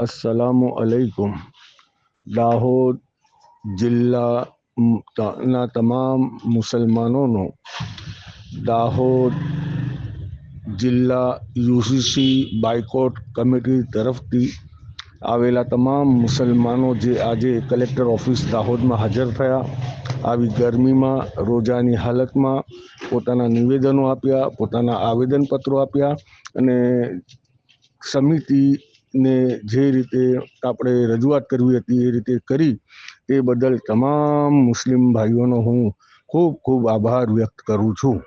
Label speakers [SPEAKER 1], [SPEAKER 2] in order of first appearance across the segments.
[SPEAKER 1] अस्सलामु अलैकुम। દાહોદ જિલ્લાના તમામ મુસલમાનોનો દાહોદ જિલ્લા યુસીસી બાયકોટ કમિટી તરફથી આવેલા તમામ મુસલમાનો જે આજે કલેક્ટર ઓફિસ દાહોદમાં હાજર થયા, આવી ગરમીમાં રોજાની હાલતમાં પોતાના નિવેદનો આપ્યા, પોતાના આવેદનપત્રો આપ્યા અને સમિતિને જે રીતે આપણે રજૂઆત કરવી હતી એ રીતે કરી, તે બદલ તમામ મુસ્લિમ ભાઈઓનો હું ખૂબ ખૂબ આભાર વ્યક્ત કરું છું.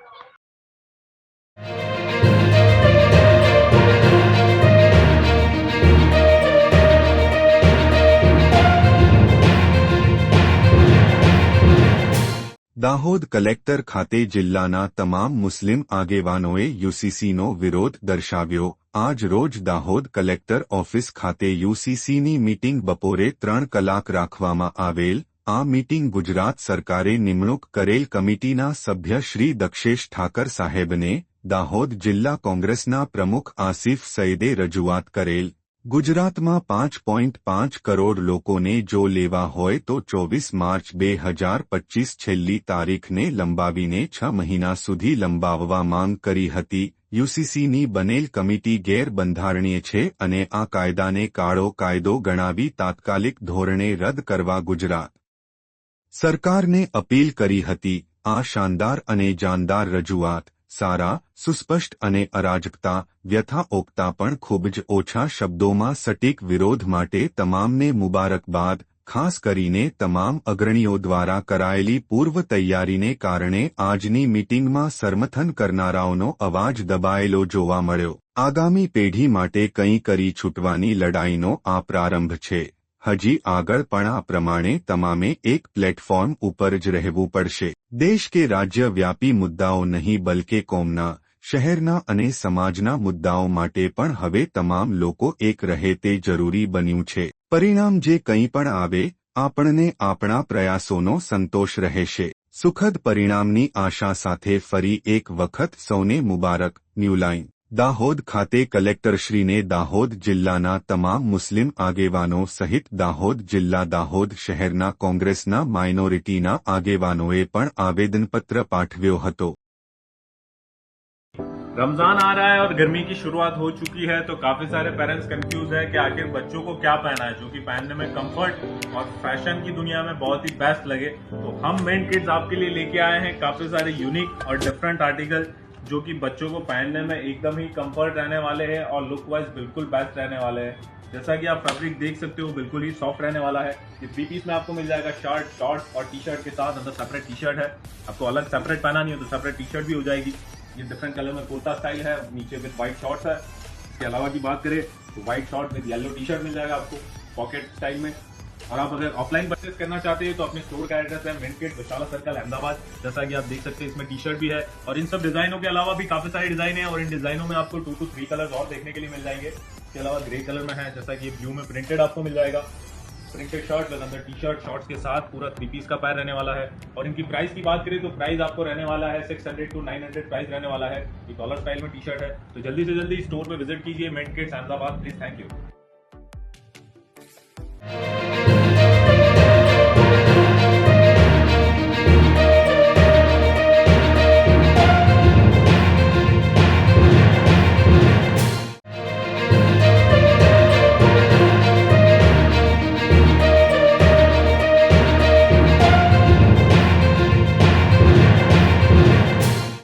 [SPEAKER 2] દાહોદ કલેક્ટર ખાતે જિલ્લાના તમામ મુસ્લિમ આગેવાનોએ યુસીસીનો વિરોધ દર્શાવ્યો. આજ રોજ દાહોદ કલેક્ટર ઓફિસ ખાતે યુસીસીની મીટિંગ બપોરે 3 કલાક રાખવામાં આવેલ. આ મીટિંગ ગુજરાત સરકારે નિમણૂક કરેલ કમિટીના સભ્ય શ્રી દક્ષેશ ઠાકર સાહેબને દાહોદ જિલ્લા કોંગ્રેસના પ્રમુખ આસિફ સઈદે રજૂઆત કરેલ. ગુજરાતમાં 5.5 કરોડ લોકોને જો લેવા હોય તો 24 માર્ચ 2025 છેલ્લી તારીખને લંબાવીને 6 મહિના સુધી લંબાવવા માંગ કરી હતી. યુસીસીની બનેલ કમિટી ગેરબંધારણીય છે અને આ કાયદાને કાળો કાયદો ગણાવી તાત્કાલિક ધોરણે રદ કરવા ગુજરાત સરકારને અપીલ કરી હતી. આ શાનદાર અને જાનદાર રજૂઆત સારા, સુસ્પષ્ટ અને અરાજકતા, વ્યથા ઓગતા પણ ખૂબ જ ઓછા શબ્દોમાં સટીક વિરોધ માટે તમામને મુબારકબાદ. ખાસ કરીને તમામ અગ્રણીઓ દ્વારા કરાયેલી પૂર્વ તૈયારીને કારણે આજની મીટિંગમાં સમર્થન કરનારાઓનો અવાજ દબાયેલો જોવા મળ્યો. આગામી પેઢી માટે કંઈ કરી છૂટવાની લડાઈનો આ પ્રારંભ છે. હજી આગળ પણ આ પ્રમાણે તમામે એક પ્લેટફોર્મ ઉપર જ રહેવું પડશે. દેશ કે રાજ્ય વ્યાપી મુદ્દાઓ નહીં બલકે કોમના, શહેરના અને સમાજના મુદ્દાઓ માટે પણ હવે તમામ લોકો એક રહે તે જરૂરી બન્યું છે. પરિણામ જે કંઈ પણ આવે, આપણને આપણા પ્રયાસોનો સંતોષ રહેશે. સુખદ પરિણામની આશા સાથે ફરી એક વખત સૌને મુબારક. ન્યૂલાઇન દાહોદ ખાતે કલેક્ટરશ્રીને દાહોદ જિલ્લાના તમામ મુસ્લિમ આગેવાનો સહિત દાહોદ જિલ્લા દાહોદ શહેરના કોંગ્રેસના માઇનોરિટીના આગેવાનોએ પણ આવેદનપત્ર પાઠવ્યો હતો.
[SPEAKER 3] रमजान आ रहा है और गर्मी की शुरुआत हो चुकी है, तो काफी सारे पेरेंट्स कंफ्यूज है कि आखिर बच्चों को क्या पहना है जो कि पहनने में कंफर्ट और फैशन की दुनिया में बहुत ही बेस्ट लगे. तो हम मेंट किड्स आपके लिए लेके आए हैं काफी सारे यूनिक और डिफरेंट आर्टिकल जो कि बच्चों को पहनने में एकदम ही कंफर्ट रहने वाले हैं और लुक वाइज बिल्कुल बेस्ट रहने वाले हैं. जैसा कि आप फैब्रिक देख सकते हो बिल्कुल ही सॉफ्ट रहने वाला है. ये 3 पीस में आपको मिल जाएगा, शर्ट, शॉर्ट्स और टी शर्ट के साथ. अंदर सेपरेट टी शर्ट है, आपको अलग सेपरेट पहना नहीं हो तो सेपरेट टी शर्ट भी हो जाएगी. ये डिफरेंट कलर में कुर्ता स्टाइल है, नीचे विद व्हाइट शॉर्ट्स है. इसके अलावा की बात करें तो white short with yellow T-shirt मिल जाएगा आपको पॉकेट स्टाइल में. और आप अगर ऑफलाइन परचेस करना चाहते हैं तो अपने स्टोर का एड्रेस है मेंट किड्स विशाला सर्कल अहमदाबाद. जैसा कि आप देख सकते हैं इसमें टी शर्ट भी है और इन सब डिजाइनों के अलावा भी काफी सारे डिजाइन है और इन डिजाइनों में आपको 2 to 3 कलर्स और देखने के लिए मिल जाएंगे. इसके अलावा ग्रे कलर में है, जैसा कि ब्लू में प्रिंटेड आपको मिल जाएगा. प्रिंटेड शर्ट विद अंदर टी शर्ट शॉर्ट्स के साथ पूरा 3 पीस का पैर रहने वाला है. और इनकी प्राइस की बात करें तो प्राइस आपको रहने वाला है 600 to 900 प्राइस रहने वाला है. ये डॉलर स्टाइल में टी शर्ट है. तो जल्दी से जल्दी स्टोर पे विजिट कीजिए mint kids Ahmedabad please. Thank you.